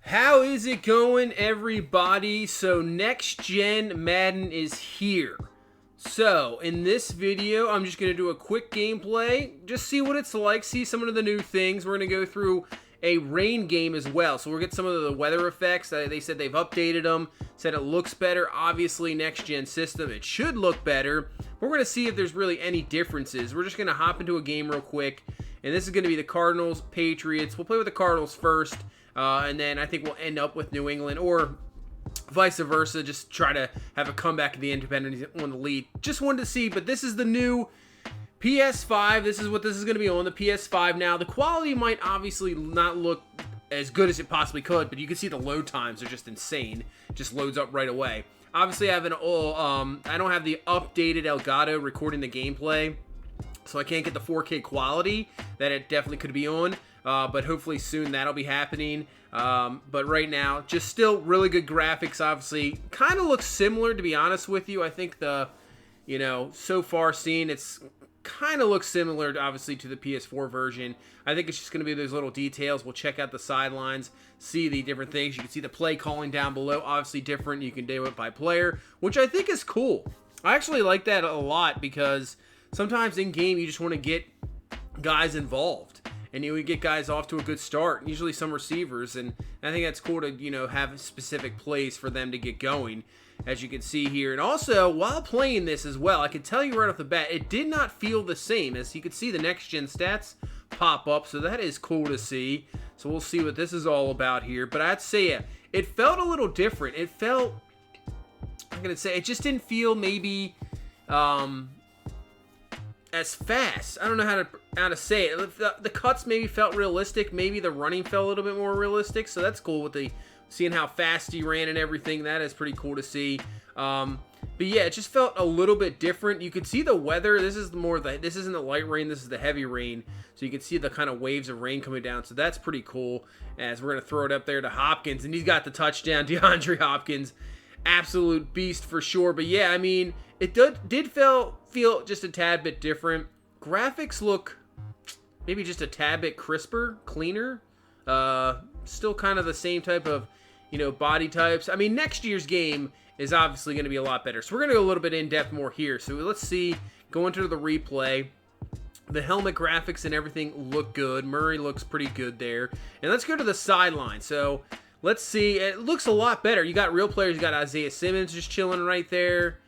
How is it going, everybody? So next gen Madden is here. So in this video, I'm just going to do a quick gameplay, just see what it's like, see some of the new things. We're going to go through a rain game as well, so we'll get some of the weather effects. They said they've updated them, said it looks better. Obviously, next gen system, it should look better. We're going to see if there's really any differences. We're just going to hop into a game real quick, and this is going to be the Cardinals, Patriots. We'll play with the Cardinals first. And then I think we'll end up with New England or vice versa. Just try to have a comeback at the end depending on the lead. Just wanted to see, but this is the new PS5. This is what this is going to be on, the PS5 now. The quality might obviously not look as good as it possibly could, but you can see the load times are just insane. It just loads up right away. Obviously, I have I don't have the updated Elgato recording the gameplay, so I can't get the 4K quality that it definitely could be on. But hopefully soon that'll be happening. But right now, just still really good graphics, obviously. Kind of looks similar, to be honest with you. I think so far seen, it's kind of looks similar, obviously, to the PS4 version. I think it's just going to be those little details. We'll check out the sidelines, see the different things. You can see the play calling down below, obviously different. You can do it by player, which I think is cool. I actually like that a lot because sometimes in game, you just want to get guys involved. And you would get guys off to a good start, usually some receivers, and I think that's cool to, have specific plays for them to get going, as you can see here. And also, while playing this as well, I can tell you right off the bat, it did not feel the same. As you can see, the next-gen stats pop up, so that is cool to see. So we'll see what this is all about here. But I'd say it felt a little different. It felt, I'm going to say, it just didn't feel maybe as fast. I don't know how to say it. The cuts maybe felt realistic. Maybe the running felt a little bit more realistic. So that's cool with seeing how fast he ran and everything. That is pretty cool to see. But yeah, it just felt a little bit different. You could see the weather. This isn't the light rain. This is the heavy rain. So you can see the kind of waves of rain coming down. So that's pretty cool. As we're going to throw it up there to Hopkins, and he's got the touchdown. DeAndre Hopkins, absolute beast for sure. But yeah, I mean, it did feel just a tad bit different. Graphics look maybe just a tad bit crisper, cleaner. Still kind of the same type of, body types. I mean, next year's game is obviously going to be a lot better. So we're going to go a little bit in depth more here. So let's see, go into the replay. The helmet graphics and everything look good. Murray looks pretty good there. And let's go to the sideline. So let's see. It looks a lot better. You got real players. You got Isaiah Simmons just chilling right there.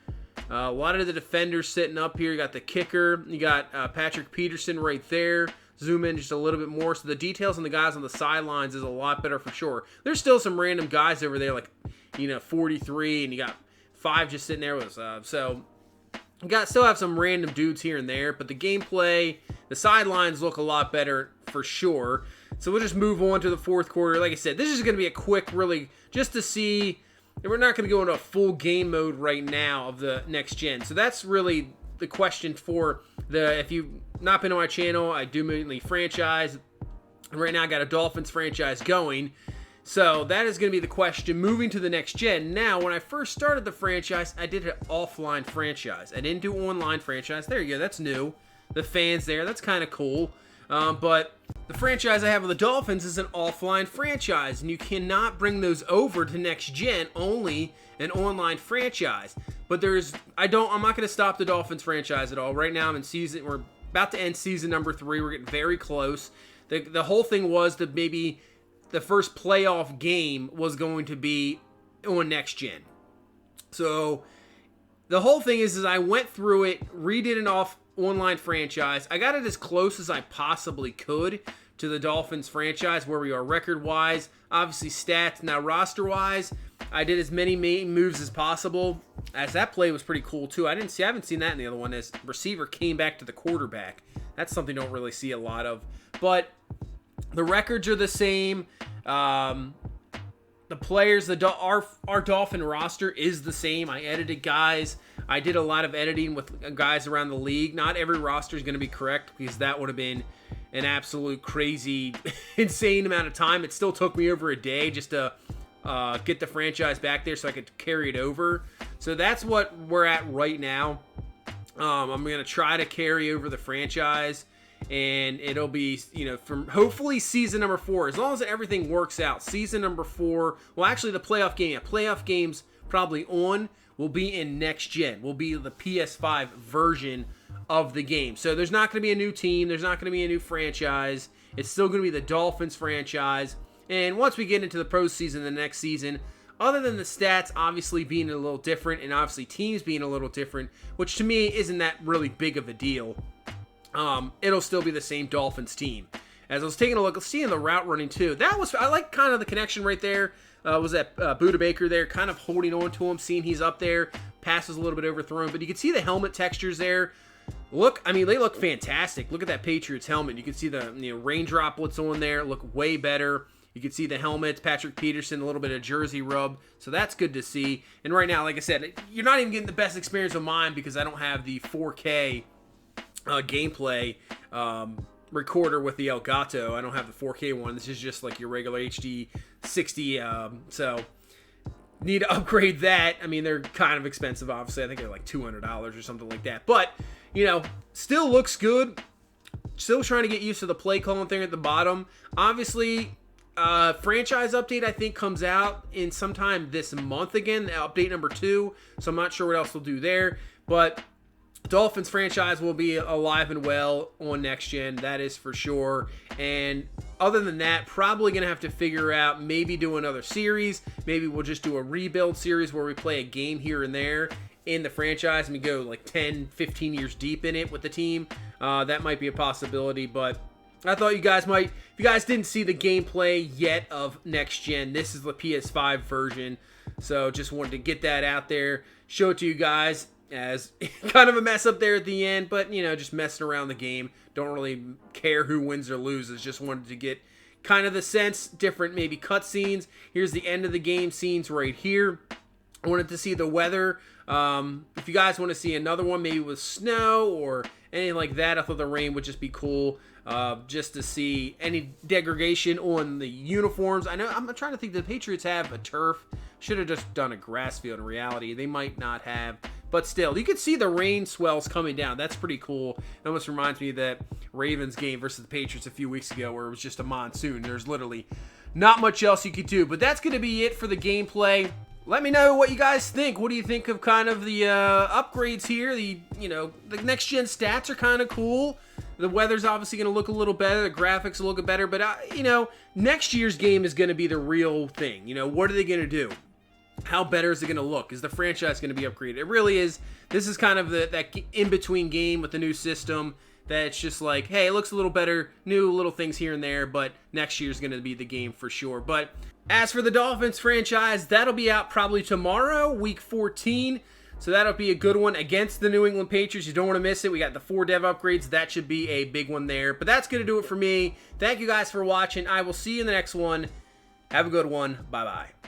A lot of the defenders sitting up here. You got the kicker. You got Patrick Peterson right there. Zoom in just a little bit more. So the details on the guys on the sidelines is a lot better for sure. There's still some random guys over there, like, 43, and you got 5 just sitting there with us. So you still have some random dudes here and there, but the gameplay, the sidelines look a lot better for sure. So we'll just move on to the fourth quarter. Like I said, this is going to be a quick, really, just to see. And we're not going to go into a full game mode right now of the next gen. So that's really the question for if you've not been on my channel, I do mainly franchise. And right now I got a Dolphins franchise going. So that is going to be the question moving to the next gen. Now, when I first started the franchise, I did an offline franchise. I didn't do online franchise. There you go. That's new. The fans there. That's kind of cool. But the franchise I have with the Dolphins is an offline franchise, and you cannot bring those over to next gen, only an online franchise. But I'm not going to stop the Dolphins franchise at all. Right now we're about to end season number 3. We're getting very close. The whole thing was that maybe the first playoff game was going to be on next gen. So the whole thing is I went through it, redid an online franchise. I got it as close as I possibly could to the Dolphins franchise, where we are record-wise, obviously stats. Now roster-wise, I did as many moves as possible, as that play was pretty cool too. I haven't seen that in the other one, as receiver came back to the quarterback. That's something you don't really see a lot of. But the records are the same. The players, our Dolphin roster is the same. I edited guys. I did a lot of editing with guys around the league. Not every roster is going to be correct, because that would have been an absolute crazy, insane amount of time. It still took me over a day just to get the franchise back there so I could carry it over. So that's what we're at right now. I'm going to try to carry over the franchise and it'll be, you know, from hopefully season number 4, as long as everything works out. Season number 4, well, actually the playoff game, playoff games probably will be in next gen, will be the PS5 version of the game. So there's not going to be a new team, there's not going to be a new franchise. It's still going to be the Dolphins franchise. And once we get into the postseason the next season, other than the stats obviously being a little different and obviously teams being a little different, which to me isn't that really big of a deal, it'll still be the same Dolphins team. As I was taking a look, seeing the route running too, I like kind of the connection right there. Was that Buda Baker there, kind of holding on to him, seeing he's up there, passes a little bit overthrown, but you can see the helmet textures there. Look, I mean, they look fantastic. Look at that Patriots helmet. You can see the rain droplets on there, look way better. You can see the helmets, Patrick Peterson, a little bit of jersey rub, so that's good to see. And right now, like I said, you're not even getting the best experience of mine because I don't have the 4K gameplay recorder with the Elgato. I don't have the 4K one. This is just like your regular HD 60, so need to upgrade that. I mean, they're kind of expensive, obviously. I think they're like $200 or something like that. But, you know, still looks good. Still trying to get used to the play calling thing at the bottom. Obviously, franchise update, I think, comes out in sometime this month again, update number 2. So I'm not sure what else they'll do there. But Dolphins franchise will be alive and well on next gen, that is for sure. And other than that, probably going to have to figure out, maybe do another series. Maybe we'll just do a rebuild series where we play a game here and there in the franchise and we go like 10, 15 years deep in it with the team. That might be a possibility, but I thought you guys might, if you guys didn't see the gameplay yet of next gen, this is the PS5 version. So just wanted to get that out there, show it to you guys. As kind of a mess up there at the end, but, you know, just messing around the game. Don't really care who wins or loses. Just wanted to get kind of the sense, different maybe cutscenes. Here's the end of the game scenes right here. I wanted to see the weather. If you guys want to see another one, maybe with snow or anything like that, I thought the rain would just be cool. Just to see any degradation on the uniforms. I know, I'm trying to think, the Patriots have a turf. Should have just done a grass field in reality. They might not have. But still, you can see the rain swells coming down. That's pretty cool. It almost reminds me of that Ravens game versus the Patriots a few weeks ago where it was just a monsoon. There's literally not much else you could do. But that's going to be it for the gameplay. Let me know what you guys think. What do you think of kind of the upgrades here? The next gen stats are kind of cool. The weather's obviously going to look a little better. The graphics will look better. But, next year's game is going to be the real thing. What are they going to do? How better is it going to look? Is the franchise going to be upgraded? It really is. This is kind of that in-between game with the new system that it's just like, hey, it looks a little better, new little things here and there, but next year's going to be the game for sure. But as for the Dolphins franchise, that'll be out probably tomorrow, week 14. So that'll be a good one against the New England Patriots. You don't want to miss it. We got the 4 dev upgrades. That should be a big one there. But that's going to do it for me. Thank you guys for watching. I will see you in the next one. Have a good one. Bye-bye.